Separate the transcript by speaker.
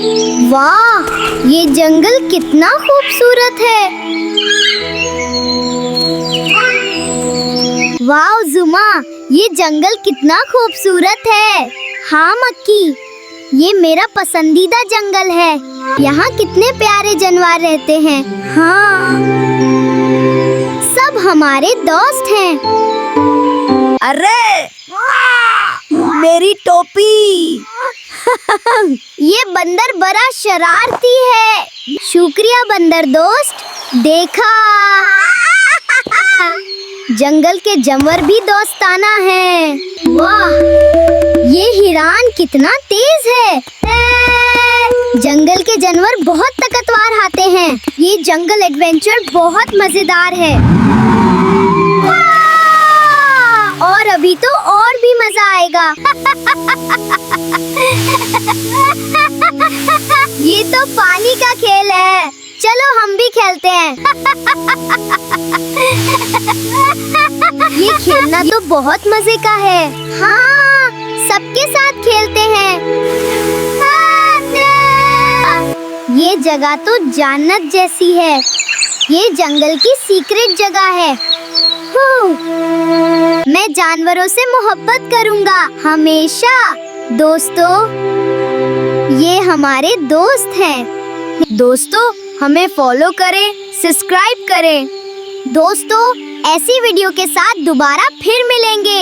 Speaker 1: वाह, ये जंगल कितना खूबसूरत है। वाह जुमा, ये जंगल कितना खूबसूरत है। हाँ मक्की, ये मेरा पसंदीदा जंगल है। यहाँ कितने प्यारे जानवर रहते हैं। हाँ, सब हमारे दोस्त हैं।
Speaker 2: अरे मेरी टोपी।
Speaker 1: ये बंदर बड़ा शरारती है। शुक्रिया बंदर दोस्त, देखा। जंगल के जानवर भी दोस्ताना हैं। वाह, ये हिरण कितना तेज है। जंगल के जानवर बहुत ताकतवर आते हैं। ये जंगल एडवेंचर बहुत मजेदार है। और अभी तो और भी मजा आएगा। ये तो पानी का खेल है, चलो हम भी खेलते हैं। ये खेलना तो बहुत मजे का है। हाँ, सबके साथ खेलते हैं। ये जगह तो जन्नत जैसी है। ये जंगल की सीक्रेट जगह है। मैं जानवरों से मोहब्बत करूंगा हमेशा। दोस्तों, ये हमारे दोस्त हैं। दोस्तों, हमें फॉलो करें, सब्सक्राइब करें। दोस्तों, ऐसी वीडियो के साथ दोबारा फिर मिलेंगे।